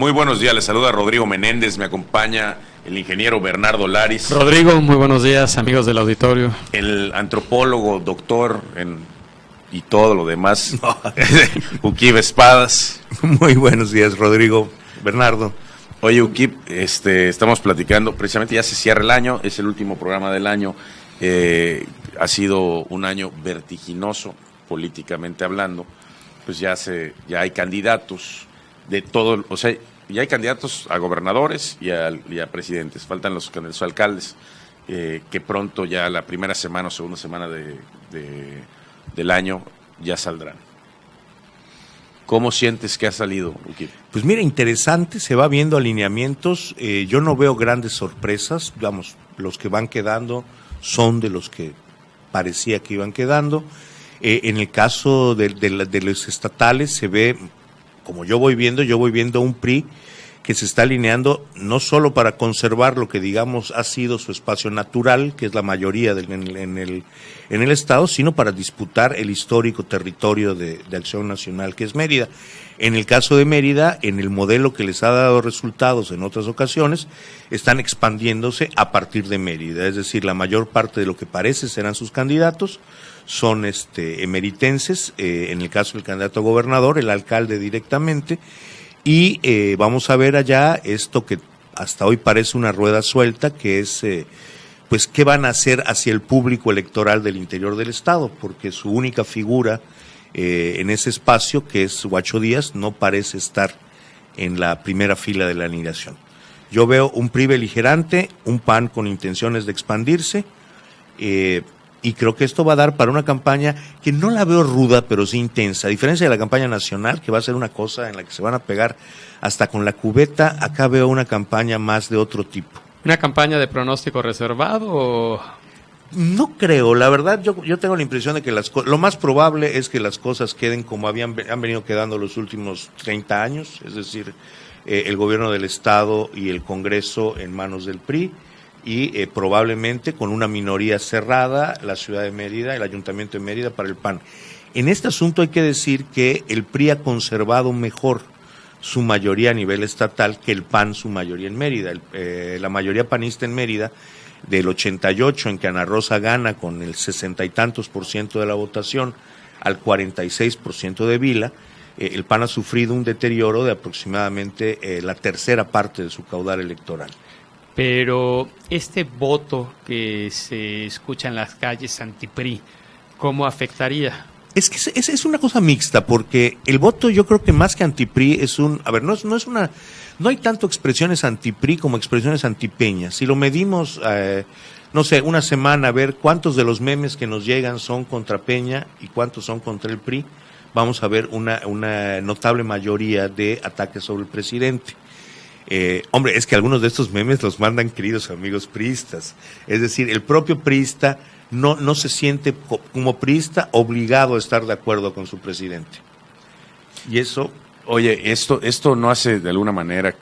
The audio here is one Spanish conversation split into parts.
Muy buenos días, les saluda Rodrigo Menéndez, me acompaña el ingeniero Bernardo Laris. Rodrigo, muy buenos días, amigos del auditorio. El antropólogo, doctor y todo lo demás, Ukib Espadas. Muy buenos días, Rodrigo, Bernardo. Oye, Ukib, estamos platicando, precisamente ya se cierra el año, es el último programa del año. Ha sido un año vertiginoso, políticamente hablando. Pues ya hay candidatos de todo, o sea, ya hay candidatos a gobernadores y a presidentes, faltan los candidatos a alcaldes, que pronto ya la primera semana o segunda semana del año ya saldrán. ¿Cómo sientes que ha salido, Ukib? Pues mira, interesante, se va viendo alineamientos, yo no veo grandes sorpresas, digamos, los que van quedando son de los que parecía que iban quedando. En el caso de los estatales se ve, como yo voy viendo un PRI que se está alineando no solo para conservar lo que digamos ha sido su espacio natural, que es la mayoría en el estado, sino para disputar el histórico territorio de Acción Nacional, que es Mérida. En el caso de Mérida, en el modelo que les ha dado resultados en otras ocasiones, están expandiéndose a partir de Mérida, es decir, la mayor parte de lo que parece serán sus candidatos son emeritenses, en el caso del candidato a gobernador, el alcalde directamente, y vamos a ver allá esto que hasta hoy parece una rueda suelta, que es pues qué van a hacer hacia el público electoral del interior del estado, porque su única figura en ese espacio, que es Huacho Díaz, no parece estar en la primera fila de la alineación. Yo veo un PRI beligerante, un PAN con intenciones de expandirse, y creo que esto va a dar para una campaña que no la veo ruda, pero sí intensa. A diferencia de la campaña nacional, que va a ser una cosa en la que se van a pegar hasta con la cubeta, acá veo una campaña más de otro tipo. ¿Una campaña de pronóstico reservado o...? No creo, la verdad yo tengo la impresión de que lo más probable es que las cosas queden como han venido quedando los últimos 30 años, es decir, el gobierno del estado y el Congreso en manos del PRI, y probablemente con una minoría cerrada la ciudad de Mérida, el ayuntamiento de Mérida para el PAN. En este asunto hay que decir que el PRI ha conservado mejor su mayoría a nivel estatal que el PAN su mayoría en Mérida. La mayoría panista en Mérida, del 88 en que Ana Rosa gana con el 60 y tantos % de la votación al 46% de Vila, el PAN ha sufrido un deterioro de aproximadamente la tercera parte de su caudal electoral. Pero este voto que se escucha en las calles anti-PRI, ¿cómo afectaría? Es que es una cosa mixta, porque el voto yo creo que más que anti-PRI no hay tanto expresiones anti-PRI como expresiones anti-Peña. Si lo medimos, no sé, una semana, a ver cuántos de los memes que nos llegan son contra Peña y cuántos son contra el PRI, vamos a ver una notable mayoría de ataques sobre el presidente. Hombre, es que algunos de estos memes los mandan queridos amigos priistas, es decir, el propio priista no se siente como priista obligado a estar de acuerdo con su presidente. Y eso... Oye, esto no hace de alguna manera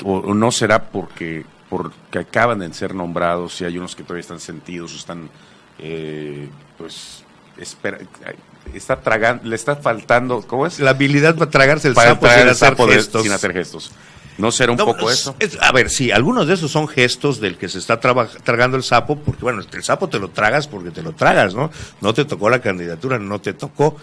o no será porque acaban de ser nombrados y hay unos que todavía están sentidos, están, le está faltando, ¿cómo es? La habilidad para tragarse el para sapo, sin hacer gestos. ¿No será un poco eso? A ver, sí, algunos de esos son gestos del que se está tragando el sapo, porque bueno, el sapo te lo tragas porque te lo tragas, ¿no? No te tocó la candidatura, no te tocó.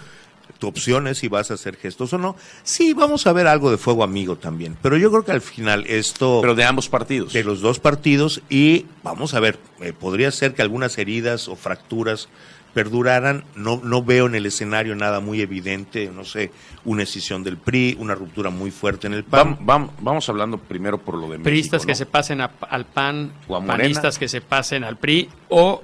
Tu opción es si vas a hacer gestos o no. Sí, vamos a ver algo de fuego amigo también, pero yo creo que al final esto... Pero de ambos partidos. De los dos partidos, y vamos a ver, podría ser que algunas heridas o fracturas perduraran. No veo en el escenario nada muy evidente, no sé, una escisión del PRI, una ruptura muy fuerte en el PAN. Vamos hablando primero por lo de México, Priistas, ¿no?, que se pasen al PAN, o a Morena, panistas que se pasen al PRI, o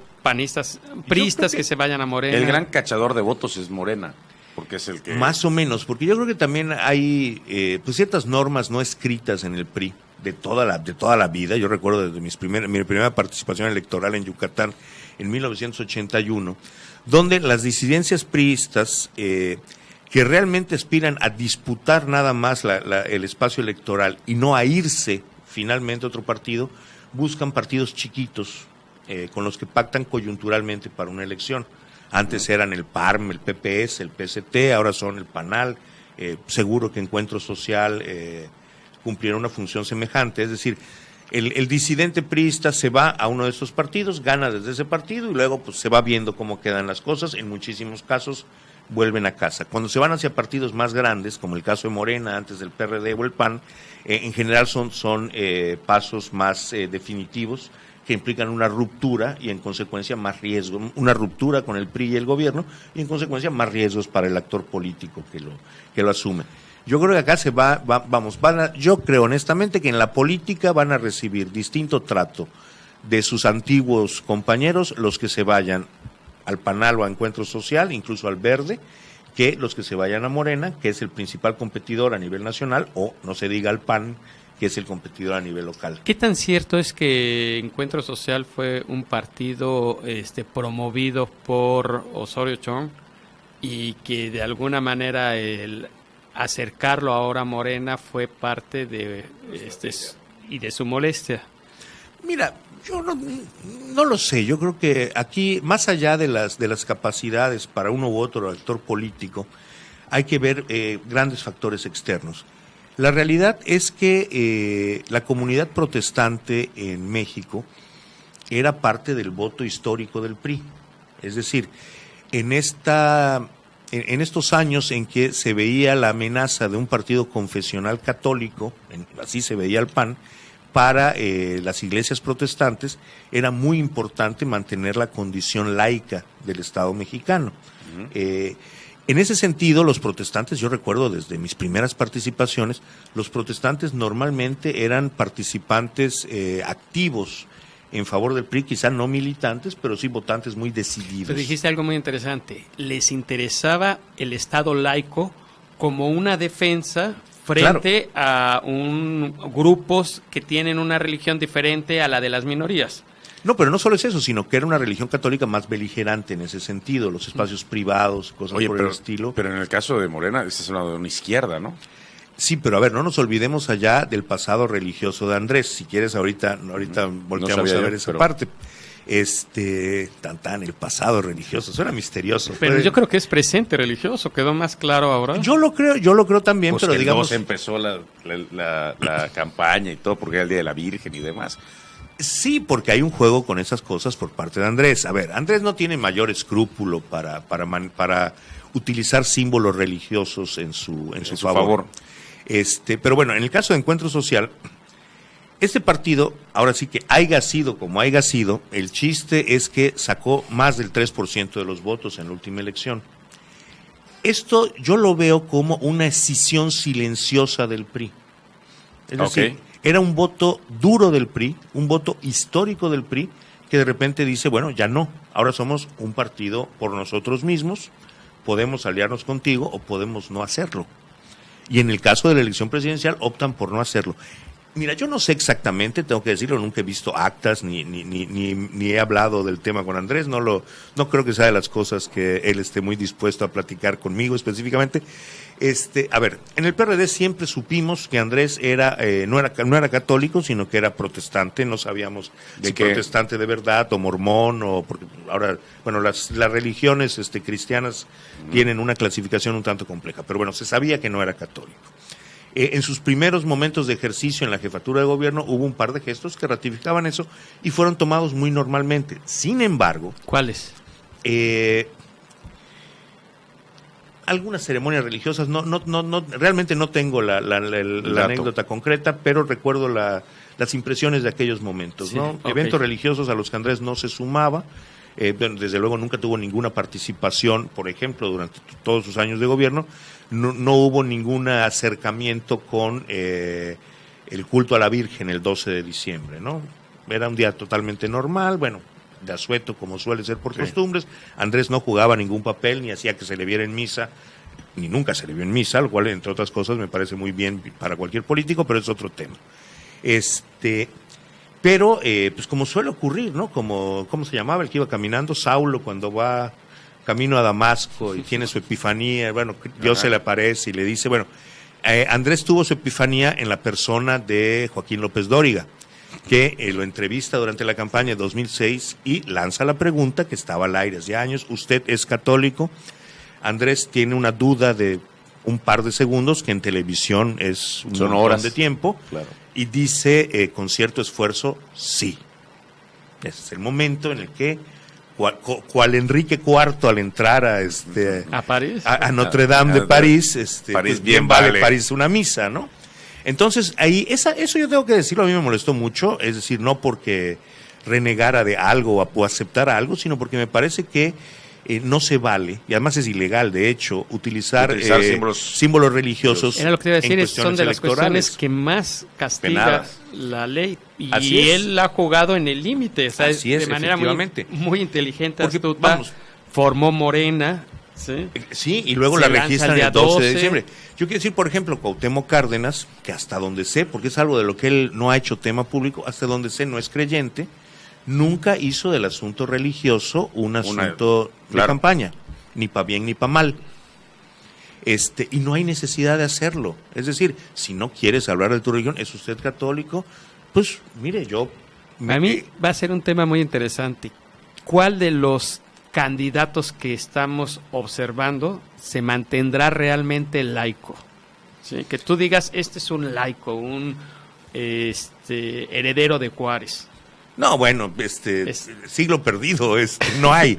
priistas que se vayan a Morena. El gran cachador de votos es Morena, porque es el que... Más o menos, porque yo creo que también hay pues ciertas normas no escritas en el PRI de toda la vida. Yo recuerdo desde mi primera participación electoral en Yucatán en 1981, donde las disidencias priistas que realmente aspiran a disputar nada más el espacio electoral y no a irse finalmente a otro partido, buscan partidos chiquitos con los que pactan coyunturalmente para una elección. Antes eran el PARM, el PPS, el PST, ahora son el PANAL, seguro que Encuentro Social cumpliera una función semejante. Es decir, el disidente priista se va a uno de estos partidos, gana desde ese partido y luego pues se va viendo cómo quedan las cosas. En muchísimos casos vuelven a casa. Cuando se van hacia partidos más grandes, como el caso de Morena, antes del PRD o el PAN, en general son pasos más definitivos, que implican una ruptura y en consecuencia más riesgo, una ruptura con el PRI y el gobierno y en consecuencia más riesgos para el actor político que lo asume. Yo creo que acá yo creo honestamente que en la política van a recibir distinto trato de sus antiguos compañeros los que se vayan al PANAL o a Encuentro Social, incluso al Verde, que los que se vayan a Morena, que es el principal competidor a nivel nacional, o no se diga al PAN, que es el competidor a nivel local. ¿Qué tan cierto es que Encuentro Social fue un partido promovido por Osorio Chong y que de alguna manera el acercarlo ahora a Morena fue parte de y de su molestia? Mira, yo no lo sé. Yo creo que aquí, más allá de las capacidades para uno u otro actor político, hay que ver grandes factores externos. La realidad es que la comunidad protestante en México era parte del voto histórico del PRI. Es decir, en estos años en que se veía la amenaza de un partido confesional católico, así se veía el PAN, para las iglesias protestantes era muy importante mantener la condición laica del Estado mexicano. En ese sentido, los protestantes, yo recuerdo desde mis primeras participaciones, los protestantes normalmente eran participantes activos en favor del PRI, quizá no militantes, pero sí votantes muy decididos. Pero dijiste algo muy interesante, les interesaba el Estado laico como una defensa frente a grupos que tienen una religión diferente a la de las minorías. No, pero no solo es eso, sino que era una religión católica más beligerante en ese sentido, los espacios privados, cosas por el estilo. Pero en el caso de Morena, esta es una izquierda, ¿no? Sí, pero a ver, no nos olvidemos allá del pasado religioso de Andrés. Si quieres, ahorita volteamos a ver esa parte. El pasado religioso, suena misterioso. Pero yo creo que es presente religioso, quedó más claro ahora. Yo lo creo también, pues pero digamos... se empezó la campaña y todo, porque era el Día de la Virgen y demás. Sí, porque hay un juego con esas cosas por parte de Andrés. A ver, Andrés no tiene mayor escrúpulo para utilizar símbolos religiosos en su favor. Pero bueno, en el caso de Encuentro Social, este partido, ahora sí que haya sido como haya sido, el chiste es que sacó más del 3% de los votos en la última elección. Esto yo lo veo como una escisión silenciosa del PRI. Es decir, era un voto duro del PRI, un voto histórico del PRI, que de repente dice, bueno, ya no, ahora somos un partido por nosotros mismos, podemos aliarnos contigo o podemos no hacerlo. Y en el caso de la elección presidencial optan por no hacerlo. Mira, yo no sé exactamente, tengo que decirlo, nunca he visto actas ni he hablado del tema con Andrés, no creo que sea de las cosas que él esté muy dispuesto a platicar conmigo específicamente. A ver, en el PRD siempre supimos que Andrés no era católico, sino que era protestante, no sabíamos si protestante de verdad o mormón o porque ahora, bueno, las religiones cristianas tienen una clasificación un tanto compleja, pero bueno, se sabía que no era católico. En sus primeros momentos de ejercicio en la jefatura de gobierno hubo un par de gestos que ratificaban eso y fueron tomados muy normalmente. Sin embargo... ¿Cuáles? Algunas ceremonias religiosas, realmente no tengo la anécdota concreta, pero recuerdo las impresiones de aquellos momentos, sí, ¿no? Eventos religiosos a los que Andrés no se sumaba. Desde luego nunca tuvo ninguna participación, por ejemplo, durante todos sus años de gobierno, no hubo ningún acercamiento con el culto a la Virgen el 12 de diciembre, ¿no? Era un día totalmente normal, bueno, de asueto como suele ser por costumbres. Andrés no jugaba ningún papel, ni hacía que se le viera en misa, ni nunca se le vio en misa, lo cual, entre otras cosas, me parece muy bien para cualquier político, pero es otro tema. Pero, pues como suele ocurrir, ¿no? ¿Cómo se llamaba el que iba caminando? Saulo, cuando va camino a Damasco y tiene su epifanía, bueno, Dios se le aparece y le dice, bueno, Andrés tuvo su epifanía en la persona de Joaquín López Dóriga, que lo entrevista durante la campaña de 2006 y lanza la pregunta que estaba al aire hace años, ¿usted es católico? Andrés tiene una duda de un par de segundos, que en televisión es un Son montón horas de tiempo, Claro. y dice con cierto esfuerzo, sí. Ese es el momento en el que, cual Enrique IV al entrar ¿A París? a Notre Dame de París, París pues bien vale vale. París una misa, ¿no? Entonces, ahí, eso yo tengo que decirlo, a mí me molestó mucho, es decir, no porque renegara de algo o aceptara algo, sino porque me parece que no se vale, y además es ilegal, de hecho, utilizar símbolos religiosos. Era lo que te iba a decir, en son de las electorales. cuestiones que más castiga Penadas. la ley. Y Así es. él ha jugado en el límite, o sea, Así es, de manera muy, efectivamente. muy inteligente, Porque, astuta, vamos, formó Morena, ¿sí? Sí, y luego Se la lanza registran el día el 12 de 12. diciembre. Yo quiero decir, por ejemplo, Cuauhtémoc Cárdenas, que hasta donde sé, porque es algo de lo que él no ha hecho tema público, hasta donde sé no es creyente, nunca hizo del asunto religioso un asunto de claro. campaña, ni para bien ni para mal. Y no hay necesidad de hacerlo. Es decir, si no quieres hablar de tu religión, ¿es usted católico? Pues, mire, A mí va a ser un tema muy interesante. ¿Cuál de los candidatos que estamos observando se mantendrá realmente laico? ¿Sí? Que tú digas, este es un laico, un heredero de Juárez. No, bueno, siglo perdido, no hay.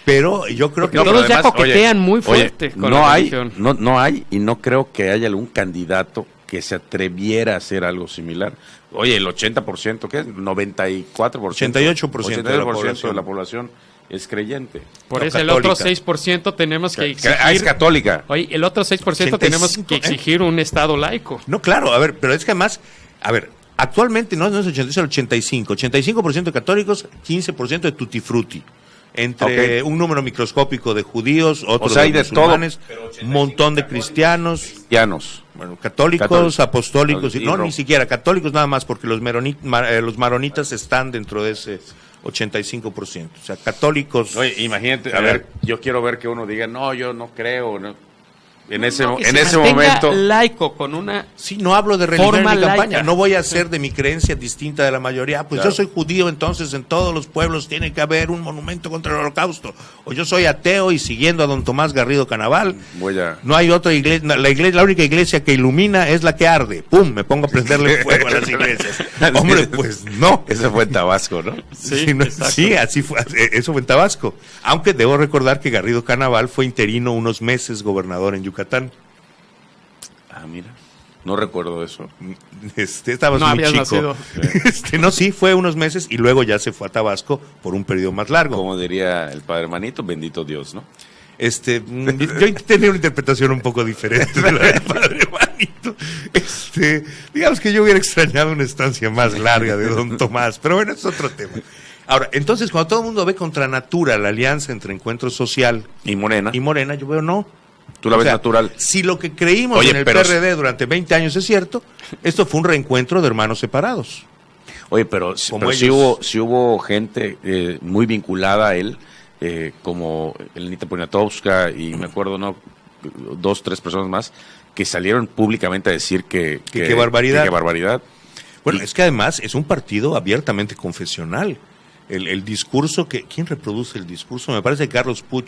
Pero yo creo que... Porque todos ya además, coquetean muy fuerte con no la hay, religión. no hay, y no creo que haya algún candidato que se atreviera a hacer algo similar. Oye, el 80%, ¿qué es? 94%. 88% de la población es creyente. Por No, eso católica. el otro 6% tenemos que exigir... Es católica. Oye, el otro 6% tenemos 85, que exigir un Estado laico. No, claro, a ver, pero es que además, actualmente no es 80, es el 85. 85% de católicos, 15% de tutti frutti. Entre un número microscópico de judíos, otros hay de musulmanes, un montón de cristianos, Bueno, católicos, apostólicos, y ni siquiera católicos nada más, porque los maronitas están dentro de ese 85%. O sea, católicos... Oye, imagínate, a ver, yo quiero ver que uno diga, no, yo no creo, no. En ese mantenga momento... laico con una... Sí, no hablo de religión en forma mi campaña, laica. no voy a hacer de mi creencia distinta de la mayoría. Pues Claro. yo soy judío, entonces en todos los pueblos tiene que haber un monumento contra el holocausto. O yo soy ateo y siguiendo a don Tomás Garrido Canaval, no hay otra iglesia, la única iglesia que ilumina es la que arde. ¡Pum! Me pongo a prenderle fuego a las iglesias. Hombre, pues no. Ese fue en Tabasco, ¿no? Sí, así fue, eso fue en Tabasco. Aunque debo recordar que Garrido Canaval fue interino unos meses gobernador en Yucatán. Ah, mira, no recuerdo eso. Estabas No muy habías chico. nacido. Sí, fue unos meses y luego ya se fue a Tabasco por un periodo más largo. Como diría el padre Manito, bendito Dios, ¿no? Yo tenía una interpretación un poco diferente de la del padre Manito. Digamos que yo hubiera extrañado una estancia más larga de don Tomás, pero bueno, es otro tema. Ahora, entonces, cuando todo el mundo ve contra natura la alianza entre Encuentro Social Y Morena. yo veo no. Tú la O ves sea, natural. Si lo que creímos Oye, en el pero- PRD durante 20 años es cierto, esto fue un reencuentro de hermanos separados. Oye, pero Como sí ellos. hubo gente muy vinculada a él, como Elenita Poniatowska y me acuerdo, ¿no? 2, 3 personas más que salieron públicamente a decir que qué barbaridad. que qué barbaridad. Bueno, Y- es que además es un partido abiertamente confesional. El discurso ¿quién reproduce el discurso? Me parece que Carlos Puig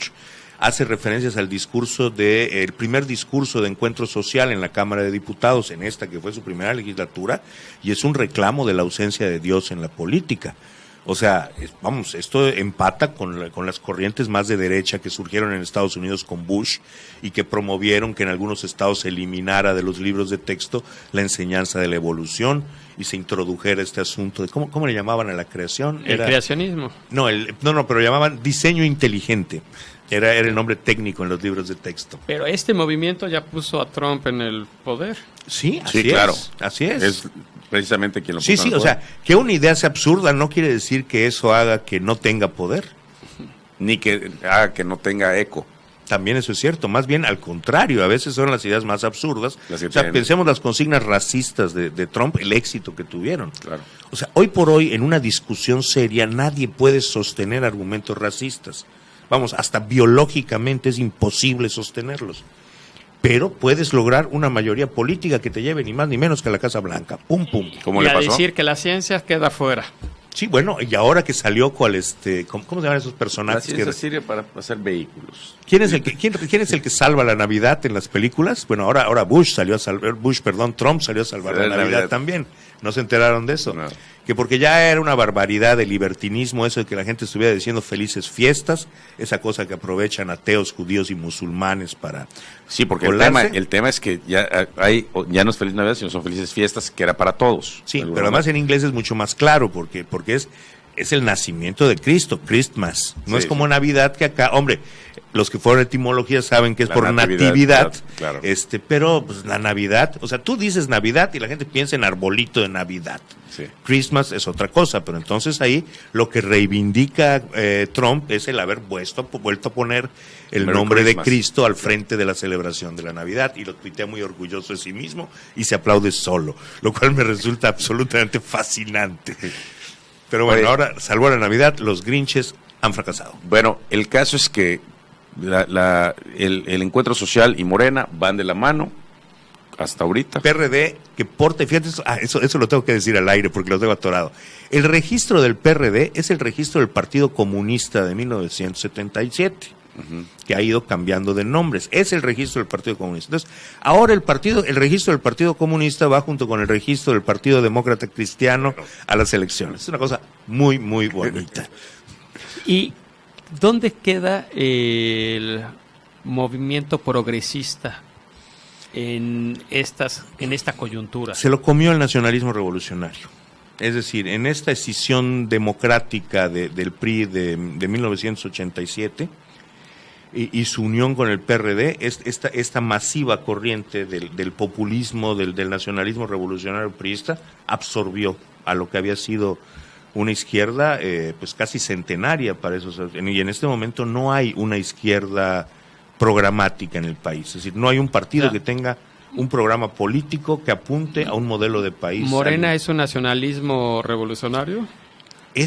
hace referencias al discurso el primer discurso de Encuentro Social en la Cámara de Diputados, en esta que fue su primera legislatura, y es un reclamo de la ausencia de Dios en la política. O sea, esto empata con las corrientes más de derecha que surgieron en Estados Unidos con Bush y que promovieron que en algunos estados se eliminara de los libros de texto la enseñanza de la evolución y se introdujera este asunto de ¿cómo le llamaban a la creación? El creacionismo. No, pero llamaban diseño inteligente. Era el nombre técnico en los libros de texto. Pero este movimiento ya puso a Trump en el poder. Sí, así Sí, claro. es. Así es. Es precisamente quien lo Sí, puso en sí, el o sea, que una idea sea absurda no quiere decir que eso haga que no tenga poder. ni que haga que no tenga eco. También eso es cierto, más bien al contrario, a veces son las ideas más absurdas. Las que O sea, tienen. pensemos las consignas racistas de Trump, el éxito que tuvieron. Claro. O sea, hoy por hoy, en una discusión seria, nadie puede sostener argumentos racistas. Vamos, hasta biológicamente es imposible sostenerlos. Pero puedes lograr una mayoría política que te lleve ni más ni menos que a la Casa Blanca. Pum, pum. ¿Cómo y le a pasó? decir que la ciencia queda fuera. Sí, bueno, y ahora que salió ¿cómo se llaman esos personajes? La ciencia sirve para hacer vehículos. ¿Quién es el que salva la Navidad en las películas? Bueno, ahora Trump salió a salvar la Navidad también. ¿No se enteraron de eso? No. Que porque ya era una barbaridad de libertinismo eso de que la gente estuviera diciendo felices fiestas, esa cosa que aprovechan ateos, judíos y musulmanes para Sí, porque el tema es que ya no es Feliz Navidad, sino son felices fiestas, que era para todos. Sí, pero además en inglés es mucho más claro, porque es el nacimiento de Cristo, Christmas. No es como Navidad, que acá, hombre, los que fueron etimología saben que es por natividad, claro. Pero pues la Navidad, o sea, tú dices Navidad y la gente piensa en arbolito de Navidad. Sí. Christmas es otra cosa, pero entonces ahí lo que reivindica Trump es el haber vuelto a poner el nombre de Cristo al frente de la celebración de la Navidad, y lo tuitea muy orgulloso de sí mismo y se aplaude solo, lo cual me resulta absolutamente fascinante. Pero bueno, ahora, salvo la Navidad, los Grinches han fracasado. Bueno, el caso es que el Encuentro Social y Morena van de la mano hasta ahorita. PRD, que fíjate, eso lo tengo que decir al aire porque lo tengo atorado. El registro del PRD es el registro del Partido Comunista de 1977, que ha ido cambiando de nombres. Es el registro del Partido Comunista. Entonces, ahora el registro del Partido Comunista va junto con el registro del Partido Demócrata Cristiano a las elecciones. Es una cosa muy, muy bonita. ¿Y dónde queda el movimiento progresista en esta coyuntura? Se lo comió el nacionalismo revolucionario. Es decir, en esta escisión democrática del PRI de 1987 y su unión con el PRD, esta masiva corriente del populismo, del nacionalismo revolucionario priista, absorbió a lo que había sido una izquierda pues casi centenaria para eso. Y en este momento no hay una izquierda programática en el país. Es decir, no hay un partido que tenga un programa político que apunte a un modelo de país. ¿Morena es un nacionalismo revolucionario?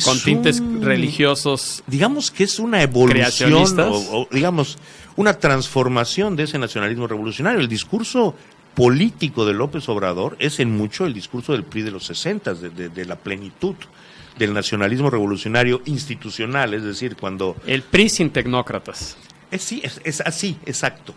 ¿Con tintes religiosos? Digamos que es una evolución o digamos una transformación de ese nacionalismo revolucionario. El discurso político de López Obrador es en mucho el discurso del PRI de los 60, de la plenitud del nacionalismo revolucionario institucional, es decir, cuando... El PRI sin tecnócratas. Sí, es así, exacto.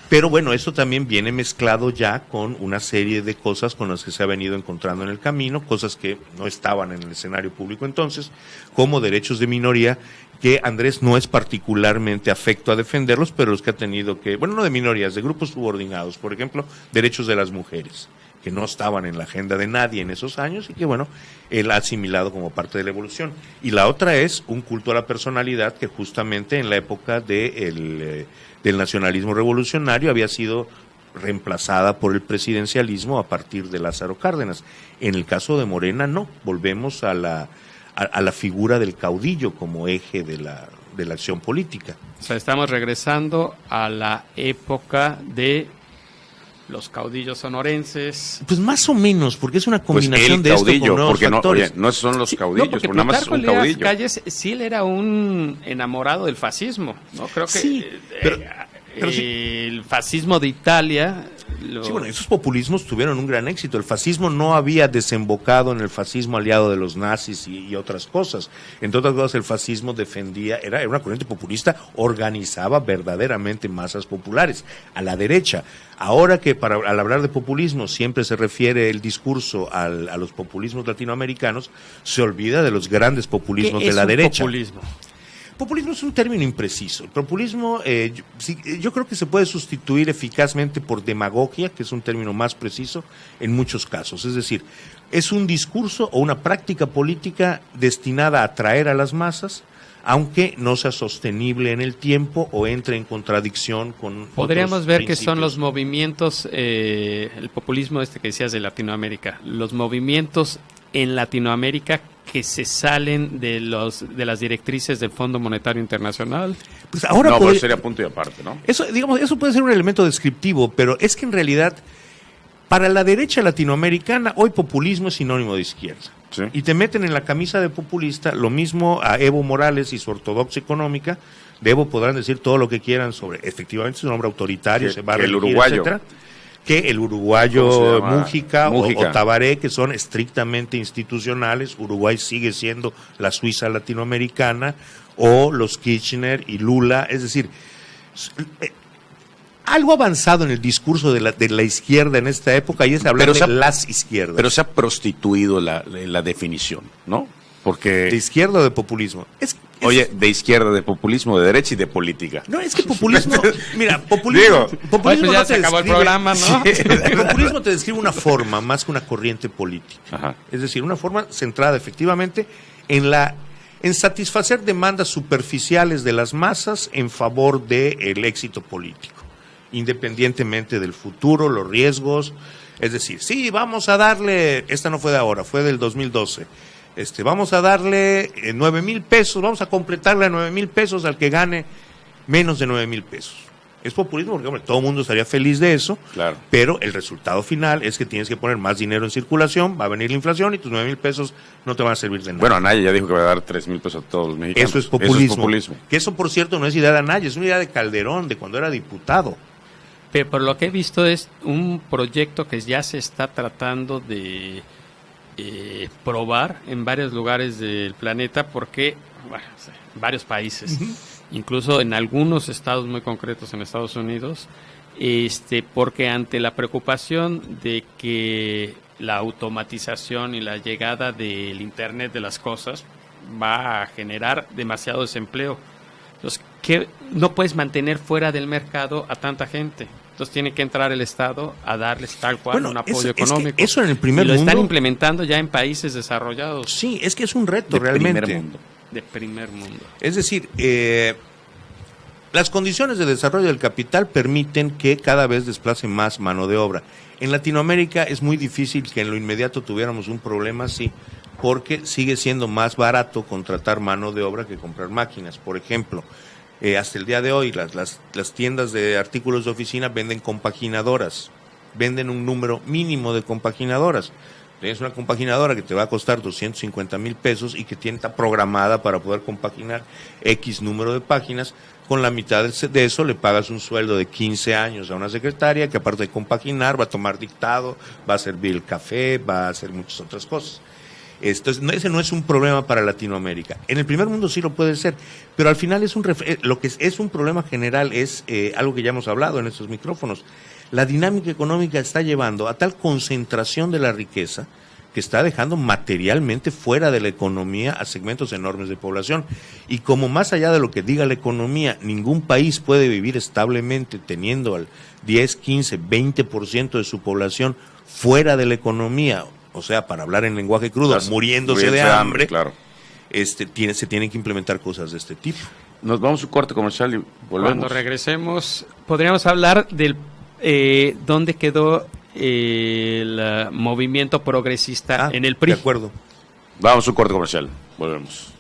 Pero bueno, eso también viene mezclado ya con una serie de cosas con las que se ha venido encontrando en el camino, cosas que no estaban en el escenario público entonces, como derechos de minoría, que Andrés no es particularmente afecto a defenderlos, pero los que ha tenido que, bueno, no de minorías, de grupos subordinados, por ejemplo, derechos de las mujeres, que no estaban en la agenda de nadie en esos años y que, bueno, él ha asimilado como parte de la evolución. Y la otra es un culto a la personalidad que justamente en la época del nacionalismo revolucionario había sido reemplazada por el presidencialismo a partir de Lázaro Cárdenas. En el caso de Morena, no. Volvemos a la figura del caudillo como eje de la acción política. O sea, estamos regresando a la época de los caudillos sonorenses. Pues más o menos, porque es una combinación de caudillo, esto con porque factores. no son los caudillos, porque nada más es un caudillo. Calles, sí, él era un enamorado del fascismo, ¿no? Creo que sí, pero sí. El fascismo de Italia... Sí, bueno, esos populismos tuvieron un gran éxito. El fascismo no había desembocado en el fascismo aliado de los nazis y otras cosas. Entre otras cosas, el fascismo defendía, era una corriente populista, organizaba verdaderamente masas populares a la derecha. Ahora que al hablar de populismo siempre se refiere el discurso a los populismos latinoamericanos, se olvida de los grandes populismos de la derecha. Populismo? Populismo es un término impreciso. El populismo yo creo que se puede sustituir eficazmente por demagogia, que es un término más preciso en muchos casos. Es decir, es un discurso o una práctica política destinada a atraer a las masas, aunque no sea sostenible en el tiempo o entre en contradicción con Podríamos otros ver principios. que son los movimientos, el populismo que decías de Latinoamérica, los movimientos en Latinoamérica que se salen de las directrices del Fondo Monetario Internacional. Pues ahora no, pero sería punto y aparte, ¿no? Eso puede ser un elemento descriptivo, pero es que en realidad para la derecha latinoamericana hoy populismo es sinónimo de izquierda. Sí. Y te meten en la camisa de populista, lo mismo a Evo Morales y su ortodoxia económica. De Evo podrán decir todo lo que quieran sobre, efectivamente es un hombre autoritario, se va a reelegir, el uruguayo. etcétera. que el uruguayo ¿Cómo se llama? Mújica Mújica. o Tabaré, que son estrictamente institucionales. Uruguay sigue siendo la Suiza latinoamericana, o los Kirchner y Lula. Es decir, algo avanzado en el discurso de la izquierda en esta época, y es hablar Pero de las izquierdas. Pero se ha prostituido la definición, ¿no? Porque, ¿De izquierda o de populismo? oye, de izquierda, de populismo, de derecha y de política. No, es que populismo, mira, populismo, Digo, populismo pues ya no se te acabó el describe- programa, ¿no? El populismo te describe una forma más que una corriente política. Ajá. Es decir, una forma centrada efectivamente en satisfacer demandas superficiales de las masas en favor del éxito político, independientemente del futuro, los riesgos. Es decir, sí, vamos a darle, esta no fue de ahora, fue del 2012. Vamos a darle 9,000 pesos, vamos a completarle a 9,000 pesos al que gane menos de 9,000 pesos. Es populismo porque, hombre, todo el mundo estaría feliz de eso, Claro. pero el resultado final es que tienes que poner más dinero en circulación, va a venir la inflación y tus 9,000 pesos no te van a servir de nada. Bueno, Anaya ya dijo que va a dar 3,000 pesos a todos los mexicanos. Eso es populismo. Eso es populismo. Que eso, por cierto, no es idea de Anaya, es una idea de Calderón, de cuando era diputado. Pero por lo que he visto es un proyecto que ya se está tratando de probar en varios lugares del planeta, porque bueno, varios países, incluso en algunos estados muy concretos en Estados Unidos, porque ante la preocupación de que la automatización y la llegada del Internet de las cosas va a generar demasiado desempleo. Entonces, que no puedes mantener fuera del mercado a tanta gente. Entonces tiene que entrar el Estado a darles tal cual Bueno, un apoyo es que económico. eso en el primer y lo están mundo- implementando ya en países desarrollados Sí, es que es un reto De realmente. primer mundo. de primer mundo. Es decir, las condiciones de desarrollo del capital permiten que cada vez desplace más mano de obra. En Latinoamérica es muy difícil que en lo inmediato tuviéramos un problema así, porque sigue siendo más barato contratar mano de obra que comprar máquinas. Por ejemplo, hasta el día de hoy las tiendas de artículos de oficina venden compaginadoras, venden un número mínimo de compaginadoras. Tienes una compaginadora que te va a costar 250,000 pesos y que está programada para poder compaginar X número de páginas. Con la mitad de eso le pagas un sueldo de 15 años a una secretaria que, aparte de compaginar, va a tomar dictado, va a servir el café, va a hacer muchas otras cosas. Ese no es un problema para Latinoamérica. En el primer mundo sí lo puede ser, pero al final lo que es un problema general es algo que ya hemos hablado en estos micrófonos. La dinámica económica está llevando a tal concentración de la riqueza que está dejando materialmente fuera de la economía a segmentos enormes de población. Y como más allá de lo que diga la economía, ningún país puede vivir establemente teniendo al 10, 15, 20% de su población fuera de la economía, o sea, para hablar en lenguaje crudo, muriéndose de hambre, claro. se tienen que implementar cosas de este tipo. Nos vamos a un corte comercial y volvemos. Cuando regresemos, podríamos hablar del dónde quedó el movimiento progresista en el PRI. De acuerdo. Vamos a un corte comercial. Volvemos.